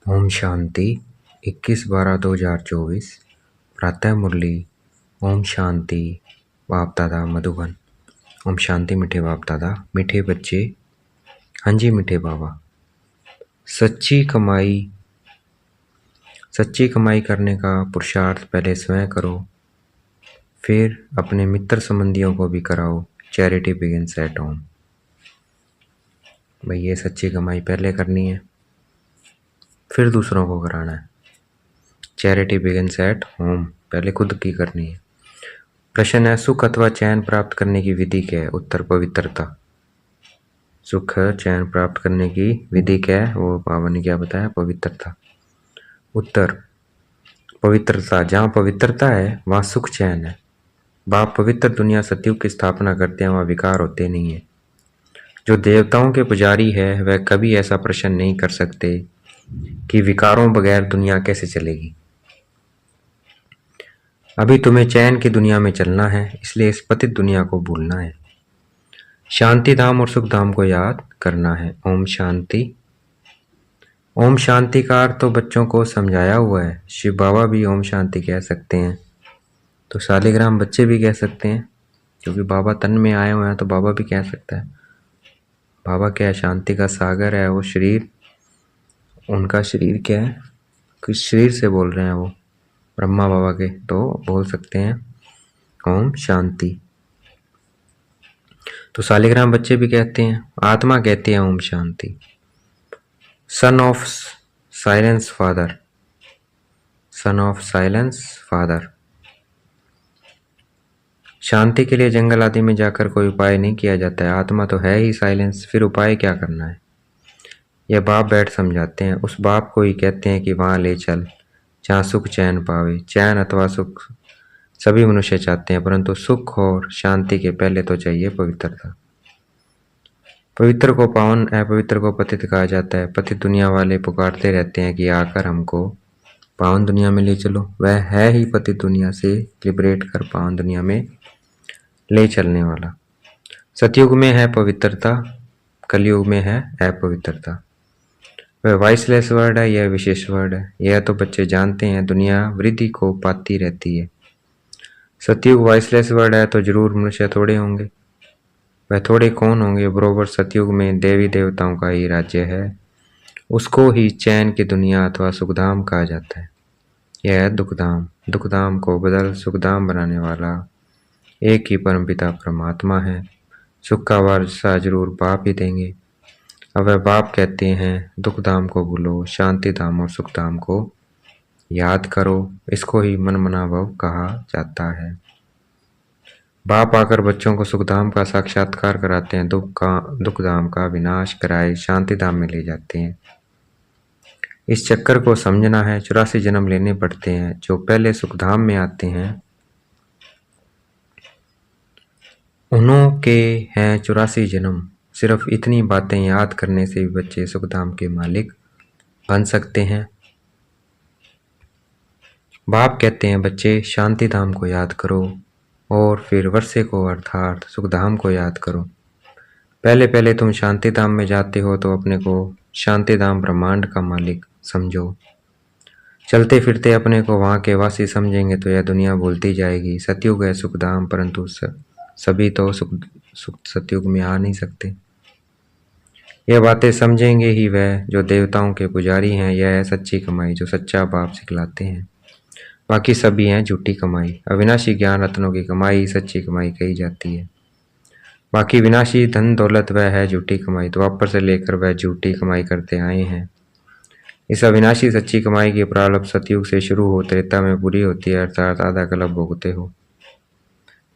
ओम शांति 21/12/2024 प्रातः मुरली। ओम शांति। बाप दादा मधुबन। ओम शांति। मीठे बाप दादा, मीठे बच्चे। हाँ जी मीठे बाबा। सच्ची कमाई करने का पुरुषार्थ पहले स्वयं करो, फिर अपने मित्र संबंधियों को भी कराओ। Charity begins at home. भाई ये सच्ची कमाई पहले करनी है, फिर दूसरों को कराना है। चैरिटी बिगिंस एट होम, पहले खुद की करनी है। प्रश्न है, सुख अथवा चैन प्राप्त करने की विधि क्या है? उत्तर, पवित्रता। सुख चैन प्राप्त करने की विधि क्या है? वो बाबा ने क्या बताया? पवित्रता। उत्तर, पवित्रता। जहाँ पवित्रता है वहाँ सुख चैन है। बाप पवित्र दुनिया सतयुग की स्थापना करते हैं, वहाँ विकार होते नहीं है। जो देवताओं के पुजारी है वह कभी ऐसा प्रश्न नहीं कर सकते कि विकारों बगैर दुनिया कैसे चलेगी। अभी तुम्हें चैन की दुनिया में चलना है, इसलिए इस पतित दुनिया को भूलना है। शांति धाम और सुख धाम को याद करना है। ओम शांति। ओम शांति का अर्थ तो बच्चों को समझाया हुआ है। शिव बाबा भी ओम शांति कह सकते हैं, तो शालिग्राम बच्चे भी कह सकते हैं, क्योंकि बाबा तन में आए हुए हैं तो बाबा भी कह सकता है। बाबा क्या है? शांति का सागर है। वो शरीर, उनका शरीर क्या है? किस शरीर से बोल रहे हैं वो? ब्रह्मा बाबा के, तो बोल सकते हैं ओम शांति। तो शालिग्राम बच्चे भी कहते हैं, आत्मा कहती है Om Shanti. Son of silence father, son of silence father. शांति के लिए जंगल आदि में जाकर कोई उपाय नहीं किया जाता है। आत्मा तो है ही साइलेंस, फिर उपाय क्या करना है? यह बाप बैठ समझाते हैं। उस बाप को ही कहते हैं कि वहाँ ले चल जहाँ सुख चैन पावे। चैन अथवा सुख सभी मनुष्य चाहते हैं, परंतु सुख और शांति के पहले तो चाहिए पवित्रता। पवित्र को पावन, अपवित्र को पतित कहा जाता है। पतित दुनिया वाले पुकारते रहते हैं कि आकर हमको पावन दुनिया में ले चलो। वह है ही पतित दुनिया से लिबरेट कर पावन दुनिया में ले चलने वाला। सतयुग में है पवित्रता, कलयुग में है अपवित्रता। वह वॉइसलेस वर्ड है, यह विशेष वर्ड है। यह तो बच्चे जानते हैं, दुनिया वृद्धि को पाती रहती है। सतयुग वॉइसलेस वर्ड है तो जरूर मनुष्य थोड़े होंगे। वह थोड़े कौन होंगे? बरोबर सतयुग में देवी देवताओं का ही राज्य है, उसको ही चैन की दुनिया अथवा सुखधाम कहा जाता है। यह है दुखधाम। दुखधाम को बदल सुखधाम बनाने वाला एक ही परमपिता परमात्मा है। सुख का वारसा जरूर बाप ही देंगे। अब वह बाप कहते हैं, दुखधाम को भूलो, शांति धाम और सुखधाम को याद करो। इसको ही मन मना भव कहा जाता है। बाप आकर बच्चों को सुखधाम का साक्षात्कार कराते हैं, दुखधाम का विनाश कराए शांति धाम में ले जाते हैं। इस चक्कर को समझना है। 84 जन्म लेने पड़ते हैं। जो पहले सुखधाम में आते हैं उन्हों के हैं 84 जन्म। सिर्फ इतनी बातें याद करने से भी बच्चे सुखधाम के मालिक बन सकते हैं। बाप कहते हैं, बच्चे शांति धाम को याद करो और फिर वर्षे को अर्थात सुखधाम को याद करो। पहले पहले तुम शांति धाम में जाते हो तो अपने को शांति धाम ब्रह्मांड का मालिक समझो। चलते फिरते अपने को वहाँ के वासी समझेंगे तो यह दुनिया भूलती जाएगी। सतयुग है सुखधाम, परंतु सभी तो सतयुग में आ नहीं सकते। यह बातें समझेंगे ही वह जो देवताओं के पुजारी हैं। यह है सच्ची कमाई जो सच्चा बाप सिखलाते हैं। बाकी सभी हैं झूठी कमाई। अविनाशी ज्ञान रत्नों की कमाई सच्ची कमाई कही जाती है। बाकी विनाशी धन दौलत वह है झूठी कमाई। तो वापस से लेकर वह झूठी कमाई करते आए हैं। इस अविनाशी सच्ची कमाई की प्रारंभ सतयुग से शुरू हो त्रेता में पूरी होती है, अर्थात आधा कल्प भोगते हो।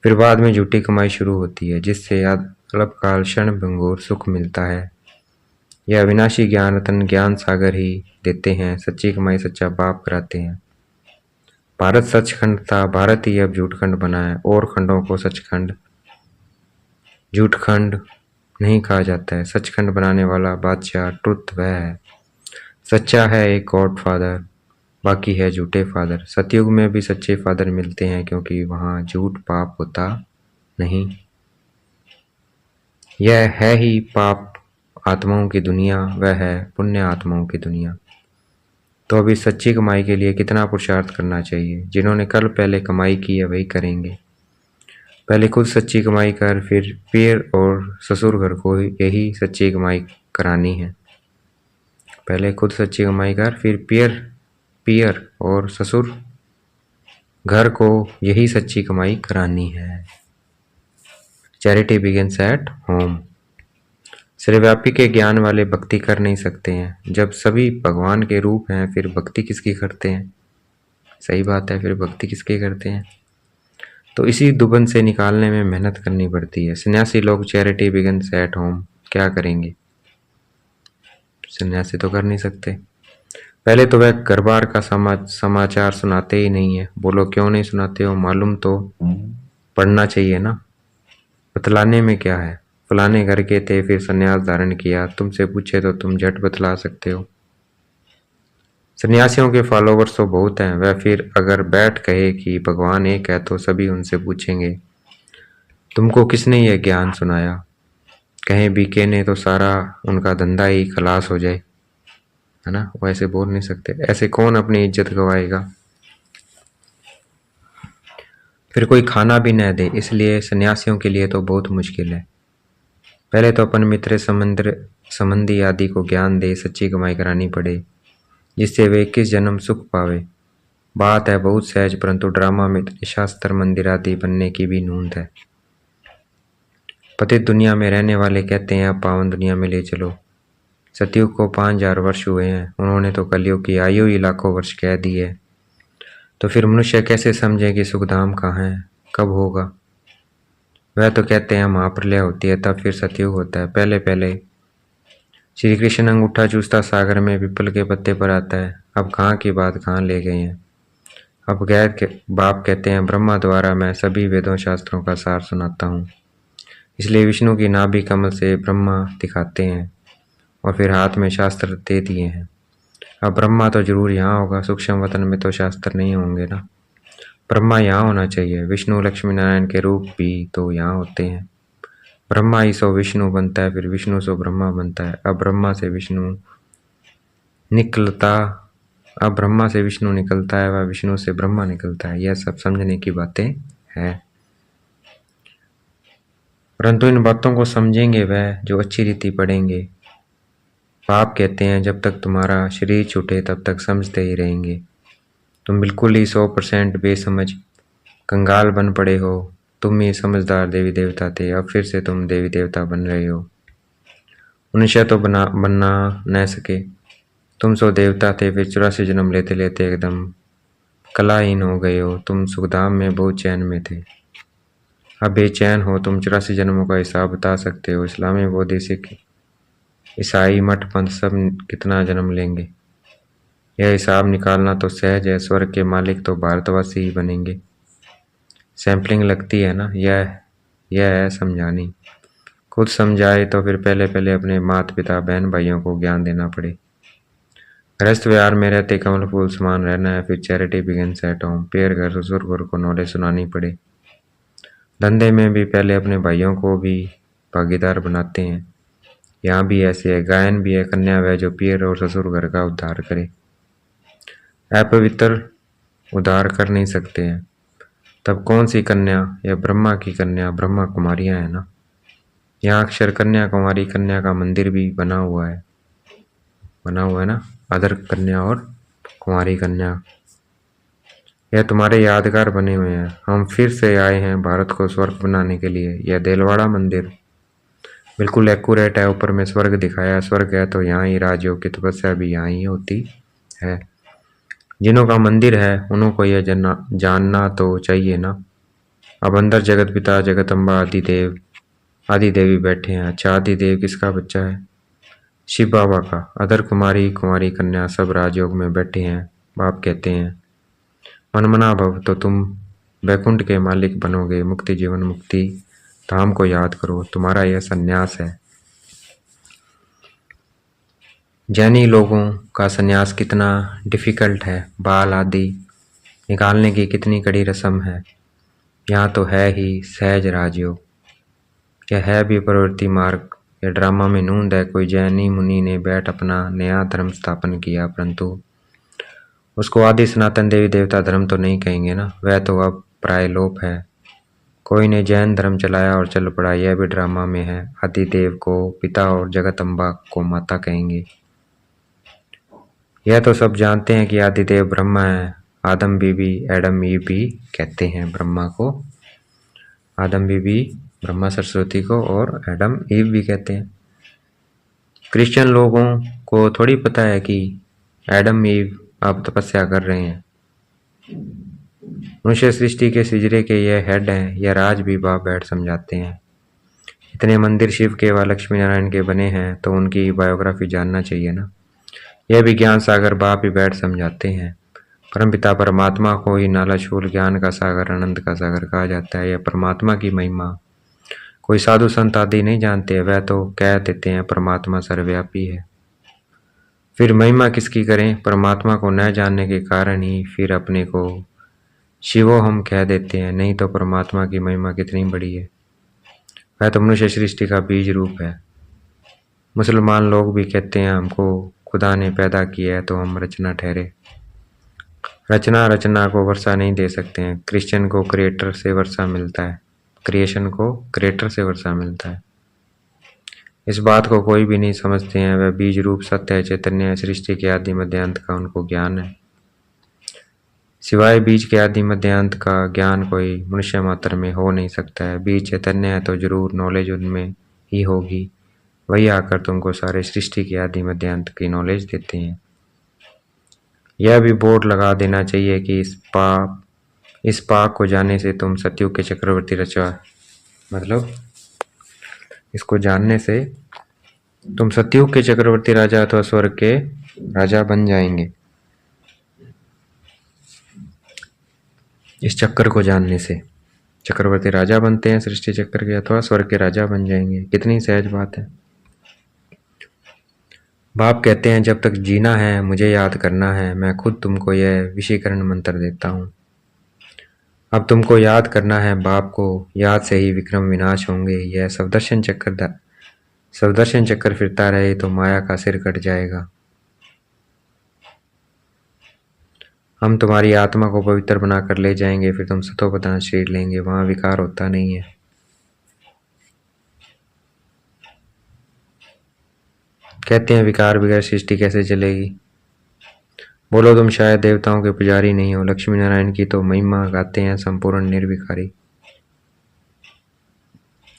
फिर बाद में झूठी कमाई शुरू होती है, जिससे अल्पकाल क्षण भंगुर सुख मिलता है। यह अविनाशी ज्ञान रतन ज्ञान सागर ही देते हैं। सच्ची कमाई सच्चा बाप कराते हैं। भारत सचखंड था, भारत ही अब झूठखंड बना है। और खंडों को सचखंड झूठखंड नहीं कहा जाता है। सचखंड बनाने वाला बादशाह ट्रुथ वह है। सच्चा है एक गॉड फादर, बाकी है झूठे फादर। सतयुग में भी सच्चे फादर मिलते हैं, क्योंकि वहाँ झूठ पाप होता नहीं। यह है ही पाप आत्माओं की दुनिया, वह है पुण्य आत्माओं की दुनिया। तो अभी सच्ची कमाई के लिए कितना पुरुषार्थ करना चाहिए? जिन्होंने कल पहले कमाई की है वही करेंगे। पहले खुद सच्ची कमाई कर, फिर पीर और ससुर घर को यही सच्ची कमाई करानी है। पहले खुद सच्ची कमाई कर, फिर पीर और ससुर घर को यही सच्ची कमाई करानी है। Charity begins at home. सर्वव्यापी के ज्ञान वाले भक्ति कर नहीं सकते हैं। जब सभी भगवान के रूप हैं फिर भक्ति किसकी करते हैं? सही बात है, फिर भक्ति किसके करते हैं? तो इसी दुबन से निकालने में मेहनत करनी पड़ती है। सन्यासी लोग चैरिटी बिगिंस एट होम क्या करेंगे? सन्यासी तो कर नहीं सकते। पहले तो वह घर बार का समाचार सुनाते ही नहीं है। बोलो क्यों नहीं सुनाते हो? मालूम तो पढ़ना चाहिए ना। बतलाने में क्या है? फलाने घर के थे फिर सन्यास धारण किया, तुमसे पूछे तो तुम झट बतला सकते हो। सन्यासियों के फॉलोवर्स तो बहुत हैं। वह फिर अगर बैठ कहे कि भगवान एक है तो सभी उनसे पूछेंगे तुमको किसने यह ज्ञान सुनाया? कहें बीके ने तो सारा उनका धंधा ही खलास हो जाए, है ना। वो ऐसे बोल नहीं सकते। ऐसे कौन अपनी इज्जत गवाएगा? फिर कोई खाना भी न दे। इसलिए सन्यासियों के लिए तो बहुत मुश्किल है। पहले तो अपन मित्र संबंधी आदि को ज्ञान दे, सच्ची कमाई करानी पड़े जिससे वे 21 जन्म सुख पावे। बात है बहुत सहज, परंतु ड्रामा में शास्त्र मंदिर आदि बनने की भी नूंद है। पतित दुनिया में रहने वाले कहते हैं अब पावन दुनिया में ले चलो। सतयुग को 5000 वर्ष हुए हैं, उन्होंने तो कलयुग की आयु ही लाखों वर्ष कह दी है। तो फिर मनुष्य कैसे समझे कि सुखधाम कहाँ है, कब होगा? वह तो कहते हैं महाप्रलय होती है तब फिर सतयुग होता है। पहले पहले श्री कृष्ण अंगूठा चूसता सागर में पीपल के पत्ते पर आता है। अब कहाँ की बात कहाँ ले गए हैं। अब गैर के बाप कहते हैं ब्रह्मा द्वारा मैं सभी वेदों शास्त्रों का सार सुनाता हूँ। इसलिए विष्णु की नाभि कमल से ब्रह्मा दिखाते हैं और फिर हाथ में शास्त्र दे दिए हैं। अब ब्रह्मा तो जरूर यहाँ होगा, सूक्ष्म वतन में तो शास्त्र नहीं होंगे ना। ब्रह्मा यहाँ होना चाहिए। विष्णु लक्ष्मी नारायण के रूप भी तो यहाँ होते हैं। ब्रह्मा ही सो विष्णु बनता है, फिर विष्णु सो ब्रह्मा बनता है। अब ब्रह्मा से विष्णु निकलता है, वह विष्णु से ब्रह्मा निकलता है। यह सब समझने की बातें हैं, परंतु इन बातों को समझेंगे वह जो अच्छी रीति पढ़ेंगे। बाप कहते हैं जब तक तुम्हारा शरीर छूटे तब तक समझते ही रहेंगे। तुम बिल्कुल ही 100% बेसमझ कंगाल बन पड़े हो। तुम ही समझदार देवी देवता थे, अब फिर से तुम देवी देवता बन रहे हो। मनुष्य तो बनना न सके। तुम सो देवता थे, फिर 84 जन्म लेते लेते एकदम कलाहीन हो गए हो। तुम सुखधाम में बहुत चैन में थे, अब बेचैन हो। तुम 84 जन्मों का हिसाब बता सकते हो? इस्लामी, बौद्ध, सिख, ईसाई, मठ पंथ सब कितना जन्म लेंगे? यह हिसाब निकालना तो सहज है। स्वर्ग के मालिक तो भारतवासी ही बनेंगे। सैंपलिंग लगती है ना। यह है समझानी। खुद समझाए तो फिर पहले पहले अपने माता पिता बहन भाइयों को ज्ञान देना पड़े। गृहस्थ विहार में रहते कमल फूल समान रहना है, फिर चैरिटी बिगिंस एट होम। पेड़ घर ससुर घर को नॉलेज सुनानी पड़े। धंधे में भी पहले अपने भाइयों को भी भागीदार बनाते हैं। यहाँ भी ऐसे है। गायन भी है। कन्या वह जो पीर और ससुर घर का उद्धार करे। अपवित्र उद्धार कर नहीं सकते हैं। तब कौन सी कन्या? या ब्रह्मा की कन्या, ब्रह्मा कुमारियां है ना। यहाँ अक्षर कन्या कुमारी कन्या का मंदिर भी बना हुआ है ना। अदर कन्या और कुमारी कन्या, यह तुम्हारे यादगार बने हुए हैं। हम फिर से आए हैं भारत को स्वर्ग बनाने के लिए। यह देलवाड़ा मंदिर बिल्कुल एक्यूरेट है। ऊपर में स्वर्ग दिखाया। स्वर्ग है तो यहाँ ही राजयोग की तपस्या भी यहाँ ही होती है। जिन्हों का मंदिर है उन्हों को यह जानना तो चाहिए ना। अब अंदर जगत पिता जगदम्बा आदि देवी बैठे हैं। अच्छा, आदि देव किसका बच्चा है? शिव बाबा का। अदर कुमारी कुमारी कन्या सब राजयोग में बैठे हैं। बाप कहते हैं मनमना भव तो तुम वैकुंठ के मालिक बनोगे। मुक्ति जीवन मुक्ति धाम को याद करो, तुम्हारा यह संन्यास है। जैनी लोगों का संन्यास कितना डिफिकल्ट है। बाल आदि निकालने की कितनी कड़ी रस्म है। यहाँ तो है ही सहज राजयोग। यह है भी प्रवृत्ति मार्ग। यह ड्रामा में नूंद है। कोई जैनी मुनि ने बैठ अपना नया धर्म स्थापन किया, परंतु उसको आदि सनातन देवी देवता धर्म तो नहीं कहेंगे ना, वह तो अब प्रायलोप है। कोई ने जैन धर्म चलाया और चल पड़ा, यह भी ड्रामा में है। आदिदेव को पिता और जगदम्बा को माता कहेंगे। यह तो सब जानते हैं कि आदिदेव ब्रह्मा है। आदम बीबी एडम ईव भी कहते हैं ब्रह्मा को। आदम बीबी ब्रह्मा सरस्वती को और एडम ईव भी कहते हैं। क्रिश्चियन लोगों को थोड़ी पता है कि एडम ईव अब तपस्या कर रहे हैं। मनुष्य सृष्टि के सिजरे के ये हेड हैं, यह राज भी बाप बैठ समझाते हैं। इतने मंदिर शिव के व लक्ष्मी नारायण के बने हैं तो उनकी बायोग्राफी जानना चाहिए ना। यह भी ज्ञान सागर बाप ही बैठ समझाते हैं। परमपिता परमात्मा को ही नालाशूल ज्ञान का सागर आनंद का सागर कहा जाता है। यह परमात्मा की महिमा कोई साधु संत आदि नहीं जानते, वह तो कह देते हैं परमात्मा सर्वव्यापी है। फिर महिमा किसकी करें? परमात्मा को न जानने के कारण ही फिर अपने को शिवो हम कह देते हैं, नहीं तो परमात्मा की महिमा कितनी बड़ी है। वह तो मनुष्य सृष्टि का बीज रूप है। मुसलमान लोग भी कहते हैं हमको खुदा ने पैदा किया है तो हम रचना ठहरे। रचना को वर्षा नहीं दे सकते हैं। क्रिश्चियन को क्रिएटर से वर्षा मिलता है, क्रिएशन को क्रिएटर से वर्षा मिलता है। इस बात को कोई भी नहीं समझते हैं। वह बीज रूप सत्य है, चैतन्य है, सृष्टि के आदि मध्यांत का उनको ज्ञान है। सिवाय बीज के आदि मध्यांत का ज्ञान कोई मनुष्य मात्र में हो नहीं सकता है। बीज चैतन्य है तो जरूर नॉलेज उनमें ही होगी। वही आकर तुमको सारे सृष्टि के आदि मध्यांत की नॉलेज देते हैं। यह भी बोर्ड लगा देना चाहिए कि इस पाक को जानने से तुम सतयुग के चक्रवर्ती रचवा, मतलब इसको जानने से तुम सतयुग के चक्रवर्ती राजा अथवा स्वर्ग के राजा बन जाएंगे। इस चक्कर को जानने से चक्रवर्ती राजा बनते हैं सृष्टि चक्र के, अथवा स्वर्ग के राजा बन जाएंगे। कितनी सहज बात है। बाप कहते हैं जब तक जीना है मुझे याद करना है। मैं खुद तुमको यह विषीकरण मंत्र देता हूँ। अब तुमको याद करना है बाप को, याद से ही विक्रम विनाश होंगे। यह सवदर्शन चक्कर फिरता रहे तो माया का सिर कट जाएगा। हम तुम्हारी आत्मा को पवित्र बनाकर ले जाएंगे, फिर तुम सतोप्रधान शरीर लेंगे। वहां विकार होता नहीं है। कहते हैं विकार बगैर सृष्टि कैसे चलेगी? बोलो तुम शायद देवताओं के पुजारी नहीं हो। लक्ष्मी नारायण की तो महिमा गाते हैं संपूर्ण निर्विकारी।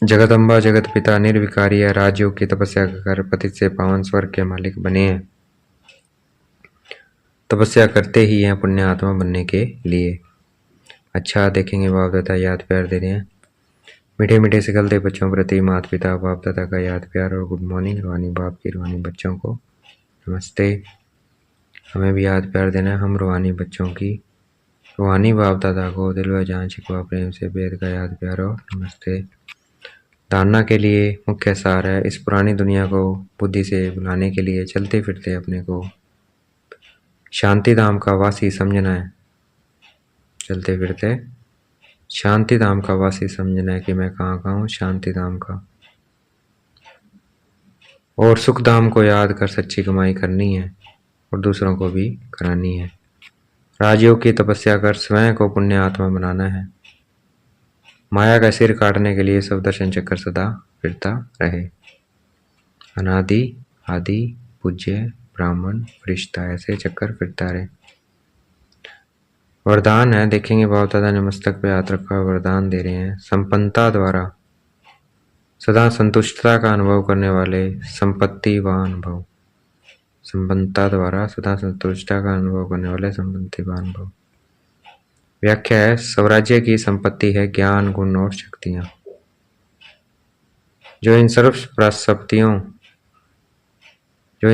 जगदम्बा जगत पिता निर्विकारी है। राजयोग की तपस्या कर पतित से पावन स्वर्ग के मालिक बने हैं। तपस्या करते ही हैं पुण्य आत्मा बनने के लिए। अच्छा देखेंगे बाप दादा याद प्यार दे रहे हैं। मीठे मीठे सिखलते बच्चों प्रति माता पिता बाप दादा का याद प्यार और गुड मॉर्निंग। रूहानी बाप की रूहानी बच्चों को नमस्ते। हमें भी याद प्यार देना है। हम रूहानी बच्चों की रूहानी बाप दादा को दिल व जान शिकवा प्रेम से बेद का याद प्यार और नमस्ते। धारणा के लिए मुख्य सार है इस पुरानी दुनिया को बुद्धि से बुलाने के लिए चलते फिरते अपने को शांति धाम का वासी समझना है। चलते फिरते शांति धाम का वासी समझना है कि मैं कहाँ का हूँ, शांति धाम का। और सुख धाम को याद कर सच्ची कमाई करनी है और दूसरों को भी करानी है। राजयोग की तपस्या कर स्वयं को पुण्य आत्मा बनाना है। माया का सिर काटने के लिए सब दर्शन चक्कर सदा फिरता रहे। अनादि आदि पूज्य ब्राह्मण फरिश्ता ऐसे चक्कर फिरता रहे। वरदान है देखेंगे बाबा दादा ने मस्तक पे हाथ रखा, वरदान दे रहे हैं। संपन्नता द्वारा सदा संतुष्टता का अनुभव करने वाले संपत्तिवान भव। संपन्नता द्वारा सदा संतुष्टता का अनुभव करने वाले संपत्तिवान भव। व्याख्या है स्वराज्य की संपत्ति है ज्ञान गुण और शक्तियां। जो इन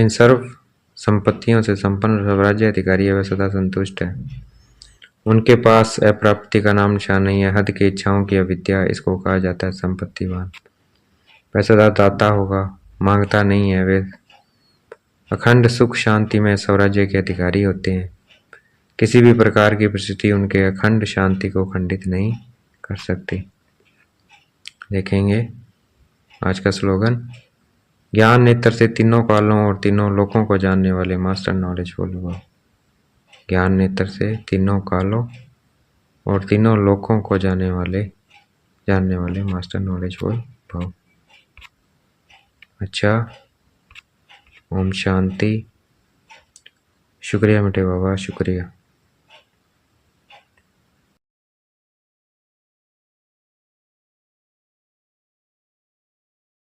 सर्व संपत्तियों से संपन्न स्वराज्य अधिकारी है वह सदा संतुष्ट है। उनके पास अप्राप्ति का नाम निशान नहीं है। हद की इच्छाओं की अविद्या, इसको कहा जाता है संपत्तिवान। वह सदा दाता होगा, मांगता नहीं है। वे अखंड सुख शांति में स्वराज्य के अधिकारी होते हैं। किसी भी प्रकार की परिस्थिति उनके अखंड शांति को खंडित नहीं कर सकती। देखेंगे आज का स्लोगन, ज्ञान नेत्र से तीनों कालों और तीनों लोकों को जानने वाले मास्टर नॉलेजफुल हुआ। ज्ञान नेत्र से तीनों कालों और तीनों लोकों को जानने वाले मास्टर नॉलेजफुल भव। अच्छा, ओम शांति। शुक्रिया मीठे बाबा, शुक्रिया।